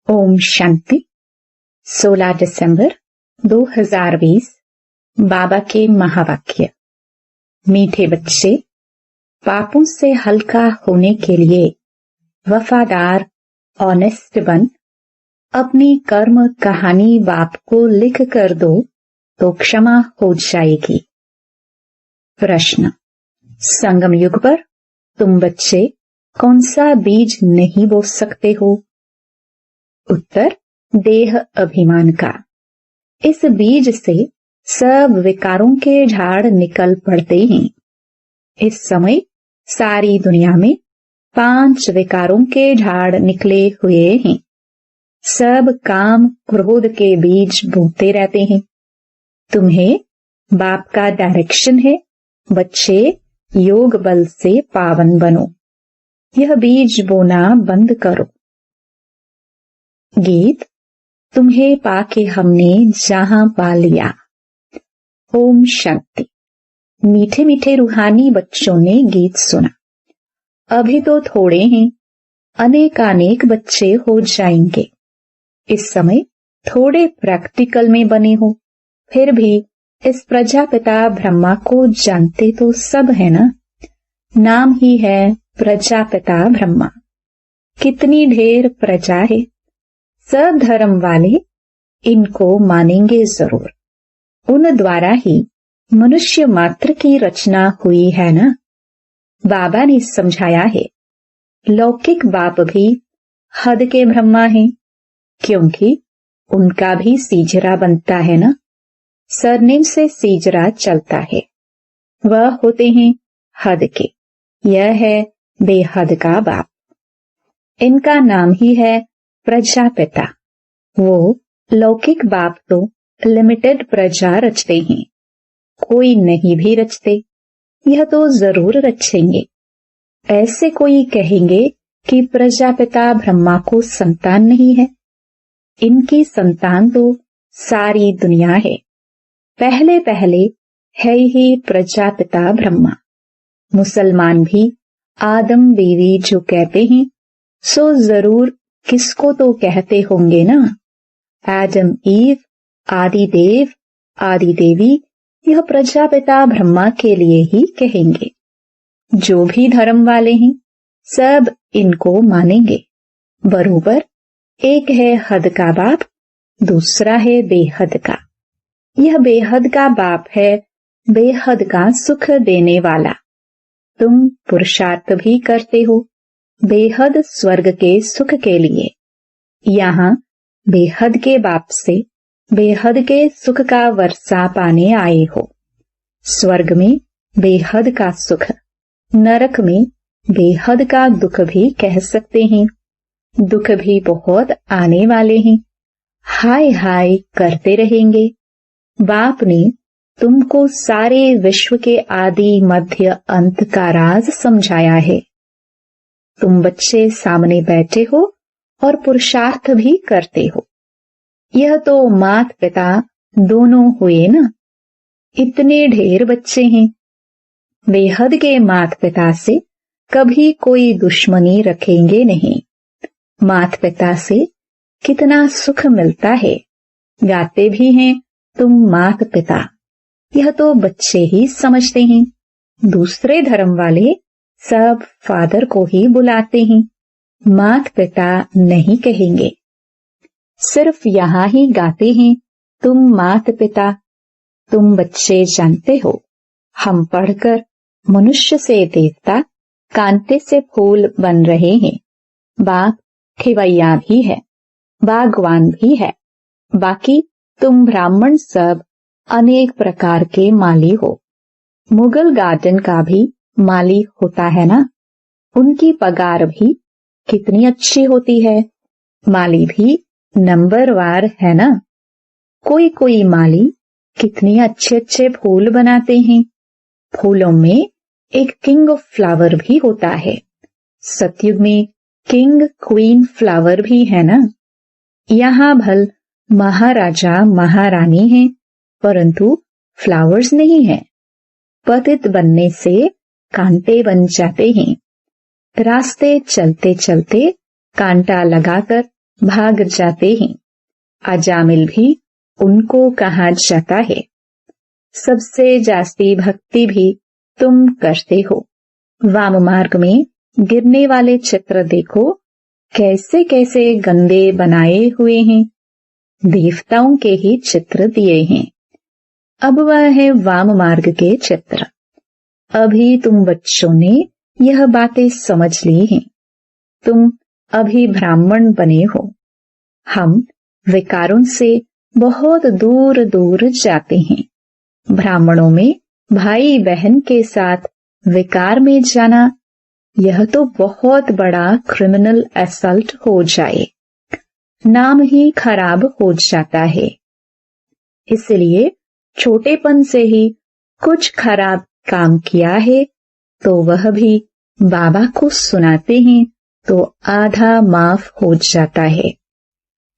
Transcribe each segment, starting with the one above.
ओम शांति। 16 दिसंबर 2020 बाबा के महावाक्य। मीठे बच्चे, पापों से हल्का होने के लिए वफादार, ऑनेस्ट बन अपनी कर्म कहानी बाप को लिख कर दो तो क्षमा हो जाएगी। प्रश्न, संगम युग पर तुम बच्चे कौन सा बीज नहीं बो सकते हो? उत्तर, देह अभिमान का। इस बीज से सब विकारों के झाड़ निकल पड़ते हैं। इस समय सारी दुनिया में 5 विकारों के झाड़ निकले हुए हैं। सब काम क्रोध के बीज बोते रहते हैं। तुम्हें बाप का डायरेक्शन है, बच्चे योग बल से पावन बनो। यह बीज बोना बंद करो। गीत, तुम्हें पाके हमने जहां पा लिया। ओम शांति। मीठे मीठे रूहानी बच्चों ने गीत सुना। अभी तो थोड़े हैं, अनेक बच्चे हो जाएंगे। इस समय थोड़े प्रैक्टिकल में बने हो, फिर भी इस प्रजापिता ब्रह्मा को जानते तो सब है ना। नाम ही है प्रजापिता ब्रह्मा। कितनी ढेर प्रजा है। सब धर्म वाले इनको मानेंगे जरूर। उन द्वारा ही मनुष्य मात्र की रचना हुई है ना। बाबा ने समझाया है, लौकिक बाप भी हद के ब्रह्मा हैं, क्योंकि उनका भी सीजरा बनता है ना। सरनेम से सीजरा चलता है। वह होते हैं हद के। यह है बेहद का बाप। इनका नाम ही है प्रजापिता। वो लौकिक बाप तो लिमिटेड प्रजा रचते हैं, कोई नहीं भी रचते। यह तो जरूर रचेंगे। ऐसे कोई कहेंगे कि प्रजापिता ब्रह्मा को संतान नहीं है। इनकी संतान तो सारी दुनिया है। पहले पहले है ही प्रजापिता ब्रह्मा। मुसलमान भी आदम बीवी जो कहते हैं, सो जरूर किसको तो कहते होंगे ना। आदम ईव, आदि देव, आदि देवी, यह प्रजापिता ब्रह्मा के लिए ही कहेंगे। जो भी धर्म वाले हैं सब इनको मानेंगे। बरोबर एक है हद का बाप, दूसरा है बेहद का। यह बेहद का बाप है बेहद का सुख देने वाला। तुम पुरुषार्थ भी करते हो बेहद स्वर्ग के सुख के लिए। यहाँ बेहद के बाप से बेहद के सुख का वर्षा पाने आए हो। स्वर्ग में बेहद का सुख, नरक में बेहद का दुख भी कह सकते हैं। दुख भी बहुत आने वाले हैं। हाय हाय करते रहेंगे। बाप ने तुमको सारे विश्व के आदि मध्य अंत का राज समझाया है। तुम बच्चे सामने बैठे हो और पुरुषार्थ भी करते हो। यह तो मात पिता दोनों हुए ना। इतने ढेर बच्चे हैं। बेहद के मात पिता से कभी कोई दुश्मनी रखेंगे नहीं। मात पिता से कितना सुख मिलता है। गाते भी हैं तुम मात पिता। यह तो बच्चे ही समझते हैं। दूसरे धर्म वाले सब फादर को ही बुलाते हैं, मात पिता नहीं कहेंगे। सिर्फ यहाँ ही गाते हैं तुम मात पिता। तुम बच्चे जानते हो, हम पढ़कर मनुष्य से देवता, कांटे से फूल बन रहे हैं। बाप खिवैया भी है, बागवान भी है। बाकी तुम ब्राह्मण सब अनेक प्रकार के माली हो। मुगल गार्डन का भी माली होता है ना। उनकी पगार भी कितनी अच्छी होती है। माली भी नंबरवार है ना। कोई कोई माली कितने अच्छे अच्छे फूल बनाते हैं। फूलों में एक किंग ऑफ फ्लावर भी होता है। सतयुग में किंग क्वीन फ्लावर भी है ना। यहाँ भल महाराजा महारानी हैं, परंतु फ्लावर्स नहीं है। पतित बनने से कांटे बन जाते हैं। रास्ते चलते चलते कांटा लगाकर भाग जाते हैं। अजामिल भी उनको कहा जाता है। सबसे जास्ती भक्ति भी तुम करते हो। वाम मार्ग में गिरने वाले चित्र देखो, कैसे कैसे गंदे बनाए हुए हैं। देवताओं के ही चित्र दिए हैं। अब वह है वाम मार्ग के चित्र। अभी तुम बच्चों ने यह बातें समझ ली हैं। तुम अभी ब्राह्मण बने हो। हम विकारों से बहुत दूर दूर जाते हैं। ब्राह्मणों में भाई बहन के साथ विकार में जाना, यह तो बहुत बड़ा क्रिमिनल असल्ट हो जाए। नाम ही खराब हो जाता है। इसलिए छोटेपन से ही कुछ खराब काम किया है तो वह भी बाबा को सुनाते हैं तो आधा माफ हो जाता है।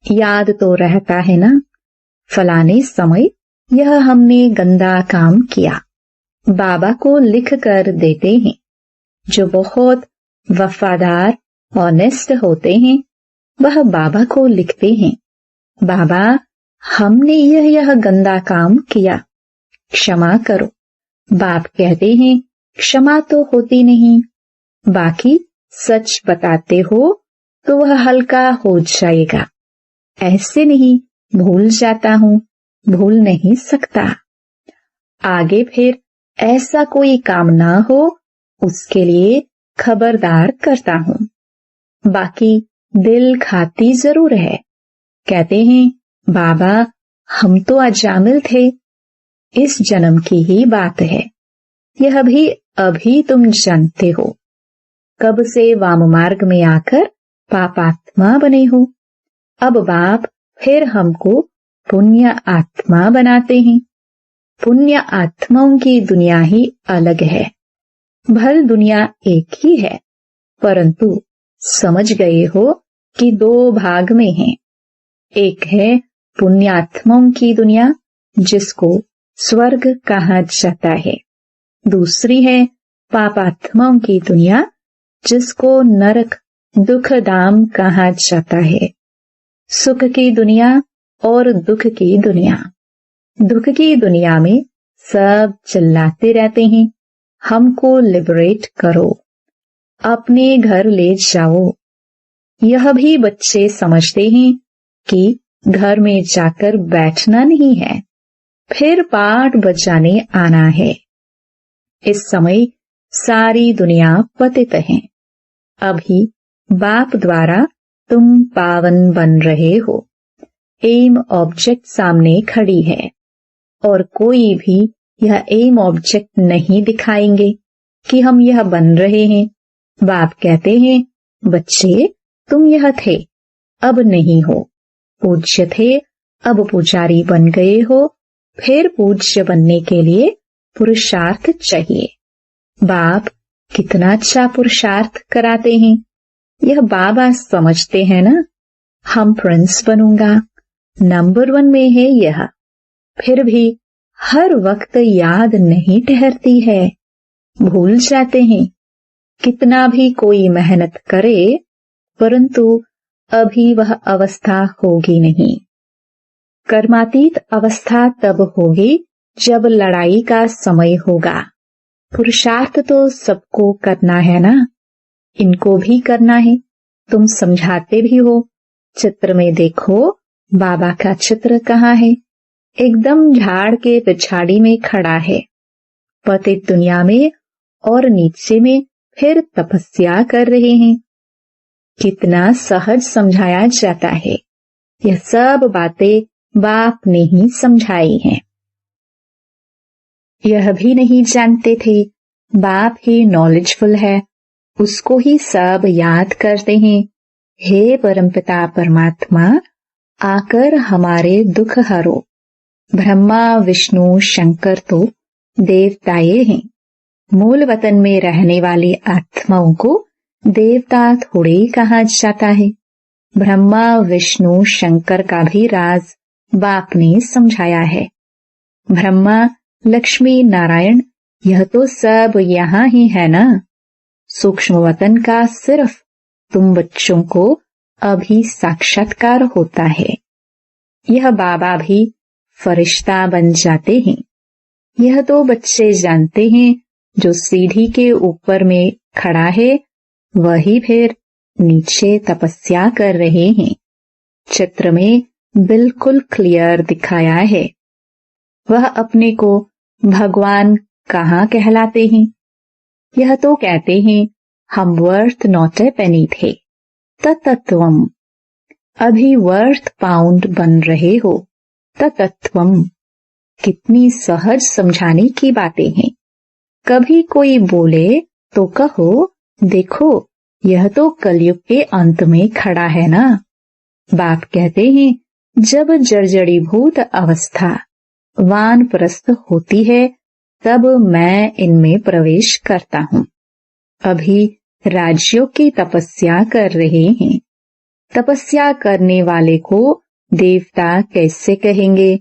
याद तो रहता है ना, फलाने समय यह हमने गंदा काम किया। बाबा को लिख कर देते हैं। जो बहुत वफादार ऑनेस्ट होते हैं वह बाबा को लिखते हैं, बाबा हमने यह गंदा काम किया, क्षमा करो। बाप कहते हैं क्षमा तो होती नहीं, बाकी सच बताते हो तो वह हल्का हो जाएगा। ऐसे नहीं भूल जाता हूँ, भूल नहीं सकता। आगे फिर ऐसा कोई काम ना हो उसके लिए खबरदार करता हूँ। बाकी दिल खाती जरूर है। कहते हैं बाबा हम तो अजामिल थे, इस जन्म की ही बात है। यह भी अभी तुम जानते हो। कब से वाम मार्ग में आकर पापात्मा बने हो। अब बाप फिर हमको पुण्य आत्मा बनाते हैं। पुण्य आत्माओं की दुनिया ही अलग है। भल दुनिया एक ही है, परंतु समझ गए हो कि दो भाग में है। एक है पुण्यात्माओं की दुनिया जिसको स्वर्ग कहा जाता है। दूसरी है पापात्माओं की दुनिया जिसको नरक दुख धाम कहा जाता है। सुख की दुनिया और दुख की दुनिया। दुख की दुनिया में सब चिल्लाते रहते हैं हमको लिबरेट करो, अपने घर ले जाओ। यह भी बच्चे समझते हैं कि घर में जाकर बैठना नहीं है, फिर पाठ बजाने आना है। इस समय सारी दुनिया पतित है। अभी बाप द्वारा तुम पावन बन रहे हो। एम ऑब्जेक्ट सामने खड़ी है और कोई भी यह एम ऑब्जेक्ट नहीं दिखाएंगे कि हम यह बन रहे हैं। बाप कहते हैं बच्चे तुम यह थे, अब नहीं हो। पूज्य थे, अब पुजारी बन गए हो। फिर पूज्य बनने के लिए पुरुषार्थ चाहिए। बाप कितना अच्छा पुरुषार्थ कराते हैं। यह बाबा समझते हैं ना, हम प्रिंस बनूंगा, नंबर 1 में है यह। फिर भी हर वक्त याद नहीं ठहरती है, भूल जाते हैं। कितना भी कोई मेहनत करे परंतु अभी वह अवस्था होगी नहीं। कर्मातीत अवस्था तब होगी जब लड़ाई का समय होगा। पुरुषार्थ तो सबको करना है ना, इनको भी करना है। तुम समझाते भी हो। चित्र में देखो बाबा का चित्र कहाँ है, एकदम झाड़ के पिछाड़ी में खड़ा है। पतित दुनिया में और नीचे में फिर तपस्या कर रहे हैं। कितना सहज समझाया जाता है। यह सब बातें बाप ने ही समझाई हैं। यह भी नहीं जानते थे बाप ही नॉलेजफुल है, उसको ही सब याद करते हैं। हे परमपिता परमात्मा, आकर हमारे दुख हरो। ब्रह्मा विष्णु शंकर तो देवताए हैं। मूल वतन में रहने वाली आत्माओं को देवता थोड़े ही कहा जाता है। ब्रह्मा विष्णु शंकर का भी राज बाप ने समझाया है। ब्रह्मा लक्ष्मी नारायण यह तो सब यहाँ ही है ना। सूक्ष्म वतन का सिर्फ तुम बच्चों को अभी साक्षात्कार होता है। यह बाबा भी फरिश्ता बन जाते हैं। यह तो बच्चे जानते हैं, जो सीढ़ी के ऊपर में खड़ा है वही फिर नीचे तपस्या कर रहे हैं। चित्र में बिल्कुल क्लियर दिखाया है। वह अपने को भगवान कहाँ कहलाते हैं? यह तो कहते हैं हम वर्थ नॉट ए पेनी थे, तत्त्वम। अभी वर्थ पाउंड बन रहे हो, तत्त्वम। कितनी सहज समझाने की बातें हैं। कभी कोई बोले तो कहो, देखो यह तो कलयुग के अंत में खड़ा है ना। बाप कहते हैं जब जर्जरीभूत अवस्था वानप्रस्थ होती है तब मैं इनमें प्रवेश करता हूँ। अभी राज्यों की तपस्या कर रहे हैं। तपस्या करने वाले को देवता कैसे कहेंगे?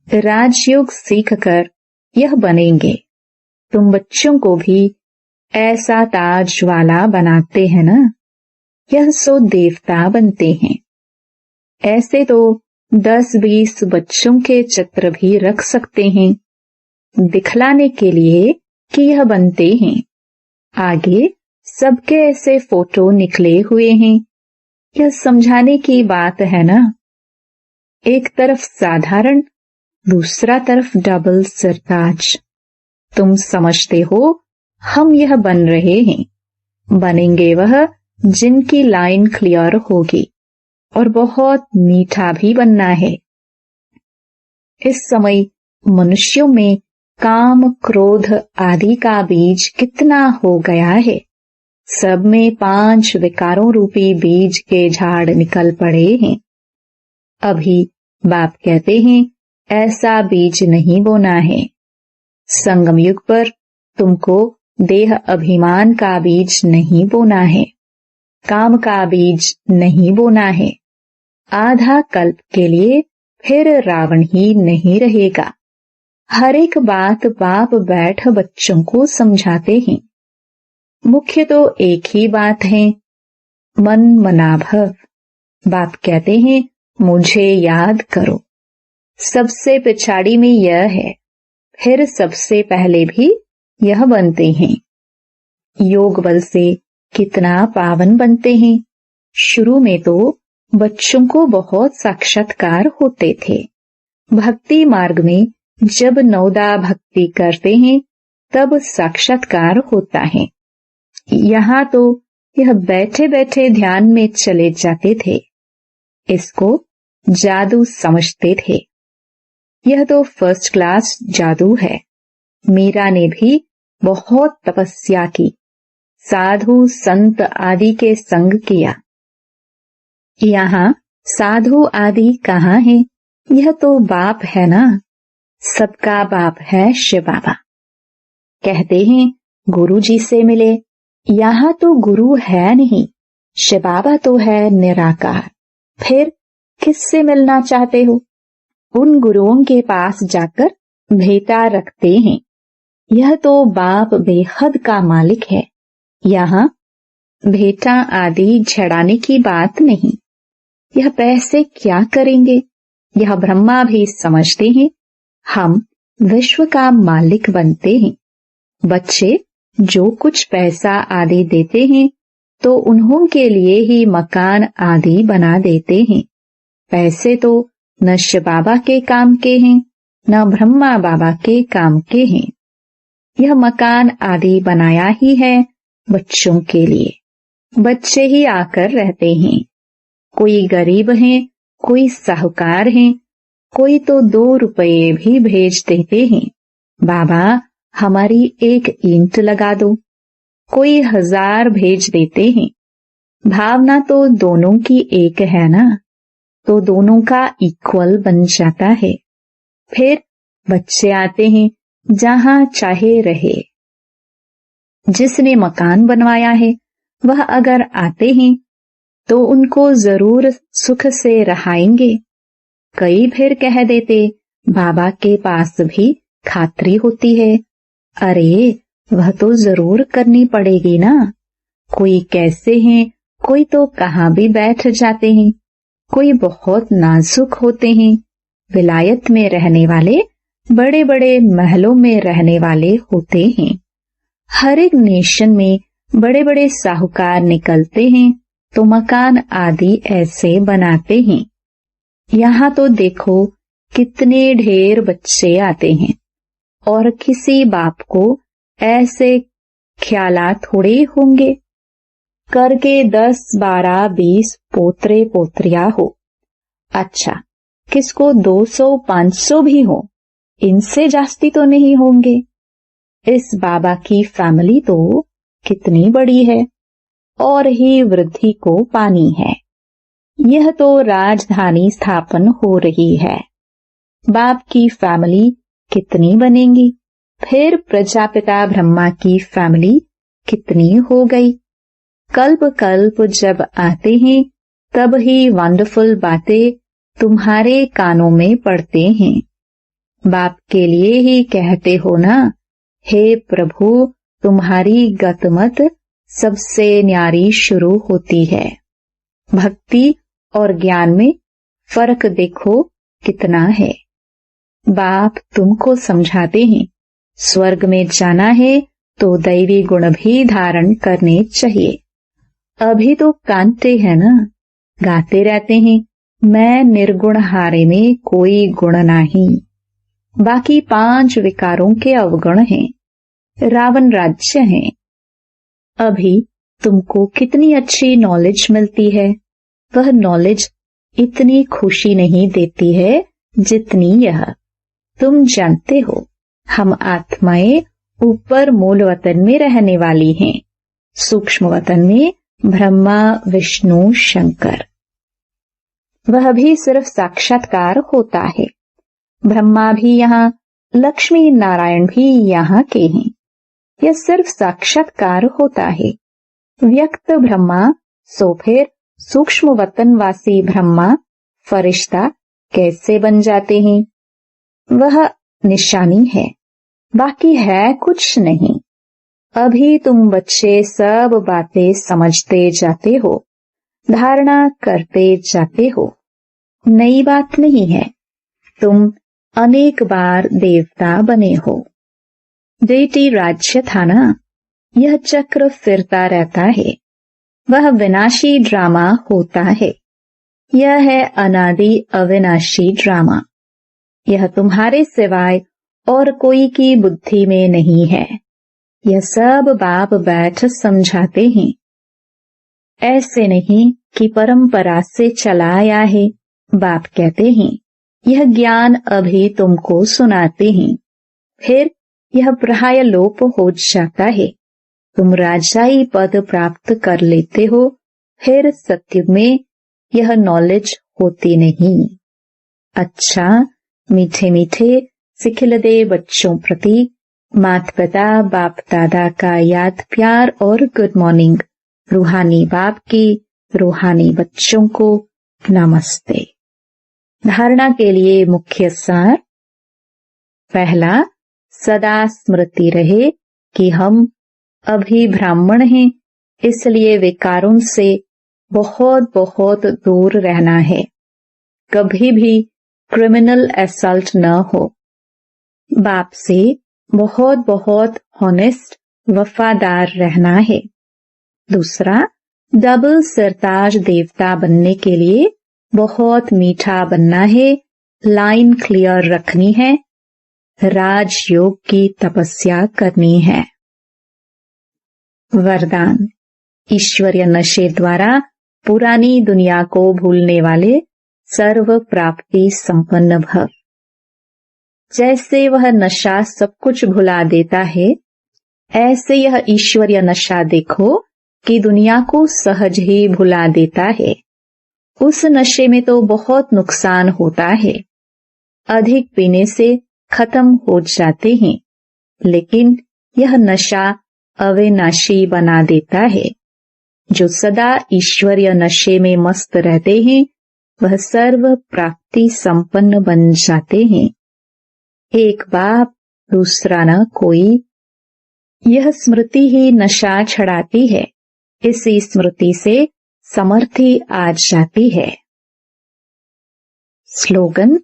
राजयोग सीखकर यह बनेंगे। तुम बच्चों को भी ऐसा ताज वाला बनाते हैं ना, यह सो देवता बनते हैं। ऐसे तो 10-20 बच्चों के चित्र भी रख सकते हैं, दिखलाने के लिए कि यह बनते हैं। आगे सबके ऐसे फोटो निकले हुए हैं। यह समझाने की बात है ना। एक तरफ साधारण, दूसरा तरफ डबल सिरताज। तुम समझते हो हम यह बन रहे हैं। बनेंगे वह जिनकी लाइन क्लियर होगी, और बहुत मीठा भी बनना है। इस समय मनुष्यों में काम, क्रोध आदि का बीज कितना हो गया है। सब में 5 विकारों रूपी बीज के झाड़ निकल पड़े हैं। अभी बाप कहते हैं ऐसा बीज नहीं बोना है। संगम युग पर तुमको देह अभिमान का बीज नहीं बोना है, काम का बीज नहीं बोना है। आधा कल्प के लिए फिर रावण ही नहीं रहेगा। हर एक बात बाप बैठ बच्चों को समझाते हैं। मुख्य तो एक ही बात है, मन मनाभव। बाप कहते हैं मुझे याद करो। सबसे पिछाड़ी में यह है, फिर सबसे पहले भी यह बनते हैं। योग बल से कितना पावन बनते हैं। शुरू में तो बच्चों को बहुत साक्षात्कार होते थे। भक्ति मार्ग में जब नवदा भक्ति करते हैं तब साक्षात्कार होता है। यहाँ तो यह बैठे बैठे ध्यान में चले जाते थे। इसको जादू समझते थे। यह तो फर्स्ट क्लास जादू है। मीरा ने भी बहुत तपस्या की, साधु संत आदि के संग किया। यहाँ साधु आदि कहाँ है? यह तो बाप है ना। सबका बाप है शिव बाबा। कहते हैं गुरु जी से मिले। यहाँ तो गुरु है नहीं, शिव बाबा तो है निराकार। फिर किससे मिलना चाहते हो? उन गुरुओं के पास जाकर भेंटा रखते हैं। यह तो बाप बेहद का मालिक है। यहाँ भेंटा आदि झड़ाने की बात नहीं। यह पैसे क्या करेंगे? यह ब्रह्मा भी समझते हैं हम विश्व का मालिक बनते हैं। बच्चे जो कुछ पैसा आदि देते हैं तो उन्हों के लिए ही मकान आदि बना देते हैं। पैसे तो न शिव बाबा के काम के हैं, न ब्रह्मा बाबा के काम के हैं। यह मकान आदि बनाया ही है बच्चों के लिए। बच्चे ही आकर रहते हैं। कोई गरीब हैं, कोई साहूकार हैं, कोई तो 2 रुपये भी भेज देते हैं। बाबा हमारी एक ईंट लगा दो। कोई 1000 भेज देते हैं। भावना तो दोनों की एक है ना, तो दोनों का इक्वल बन जाता है। फिर बच्चे आते हैं जहां चाहे रहे। जिसने मकान बनवाया है वह अगर आते हैं तो उनको जरूर सुख से रहाएंगे। कई फिर कह देते बाबा के पास भी खातरी होती है। अरे वह तो जरूर करनी पड़ेगी ना। कोई कैसे हैं कोई तो कहाँ भी बैठ जाते हैं, कोई बहुत नाजुक होते हैं, विलायत में रहने वाले, बड़े बड़े महलों में रहने वाले होते हैं। हर एक नेशन में बड़े बड़े साहूकार निकलते हैं तो मकान आदि ऐसे बनाते हैं। यहाँ तो देखो कितने ढेर बच्चे आते हैं और किसी बाप को ऐसे ख्यालात थोड़े होंगे करके 10, 12, 20 पोतरे पोतरियां हो। अच्छा, किसको 200, 500 भी हो, इनसे जास्ती तो नहीं होंगे। इस बाबा की फैमिली तो कितनी बड़ी है और ही वृद्धि को पानी है। यह तो राजधानी स्थापन हो रही है। बाप की फैमिली कितनी बनेगी, फिर प्रजापिता ब्रह्मा की फैमिली कितनी हो गई। कल्प कल्प जब आते हैं तब ही वंडरफुल बातें तुम्हारे कानों में पड़ते हैं। बाप के लिए ही कहते हो ना, हे प्रभु तुम्हारी गतमत सबसे न्यारी शुरू होती है। भक्ति और ज्ञान में फर्क देखो कितना है। बाप तुमको समझाते हैं, स्वर्ग में जाना है तो दैवी गुण भी धारण करने चाहिए। अभी तो कांते हैं ना, गाते रहते हैं, मैं निर्गुण हारे में कोई गुण नहीं। बाकी 5 विकारों के अवगुण हैं, रावण राज्य है। अभी तुमको कितनी अच्छी नॉलेज मिलती है, वह नॉलेज इतनी खुशी नहीं देती है जितनी यह। तुम जानते हो हम आत्माएं ऊपर मूल वतन में रहने वाली हैं, सूक्ष्म वतन में ब्रह्मा विष्णु शंकर। वह भी सिर्फ साक्षात्कार होता है। ब्रह्मा भी यहाँ, लक्ष्मी नारायण भी यहाँ के हैं। यह सिर्फ साक्षात्कार होता है। व्यक्त ब्रह्मा सो फिर सूक्ष्म वतनवासी ब्रह्मा फरिश्ता कैसे बन जाते हैं, वह निशानी है, बाकी है कुछ नहीं। अभी तुम बच्चे सब बातें समझते जाते हो, धारणा करते जाते हो। नई बात नहीं है, तुम अनेक बार देवता बने हो। देटी राज्य था ना, यह चक्र फिरता रहता है, वह विनाशी ड्रामा होता है। यह है अनादि अविनाशी ड्रामा। यह तुम्हारे सिवाय और कोई की बुद्धि में नहीं है। यह सब बाप बैठ समझाते हैं। ऐसे नहीं कि परंपरा से चला आया है। बाप कहते हैं यह ज्ञान अभी तुमको सुनाते हैं, फिर यह प्राय लोप हो जाता है। तुम राजाई पद प्राप्त कर लेते हो, फिर सत्युग में यह नॉलेज होती नहीं। अच्छा, मीठे मीठे सिखिलदे बच्चों प्रति माता पिता बाप दादा का याद प्यार और गुड मॉर्निंग। रूहानी बाप की रूहानी बच्चों को नमस्ते। धारणा के लिए मुख्य सार। पहला, सदा स्मृति रहे कि हम अभी ब्राह्मण हैं, इसलिए विकारों से बहुत बहुत दूर रहना है। कभी भी क्रिमिनल असल्ट न हो। बाप से बहुत बहुत हॉनेस्ट वफादार रहना है। दूसरा, डबल सरताज देवता बनने के लिए बहुत मीठा बनना है, लाइन क्लियर रखनी है, राजयोग की तपस्या करनी है। वरदान। ईश्वरीय नशे द्वारा पुरानी दुनिया को भूलने वाले सर्व प्राप्ति संपन्न भव। जैसे वह नशा सब कुछ भुला देता है, ऐसे यह ईश्वरीय नशा देखो कि दुनिया को सहज ही भुला देता है। उस नशे में तो बहुत नुकसान होता है, अधिक पीने से खत्म हो जाते हैं, लेकिन यह नशा अविनाशी बना देता है। जो सदा ईश्वरीय नशे में मस्त रहते हैं, वह सर्व प्राप्ति संपन्न बन जाते हैं। एक बाप, दूसरा न कोई। यह स्मृति ही नशा छड़ाती है। इसी स्मृति से समर्थी आ जाती है। स्लोगन,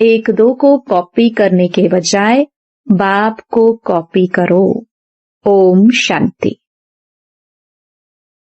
एक दो को कॉपी करने के बजाय बाप को कॉपी करो। ओम शांति।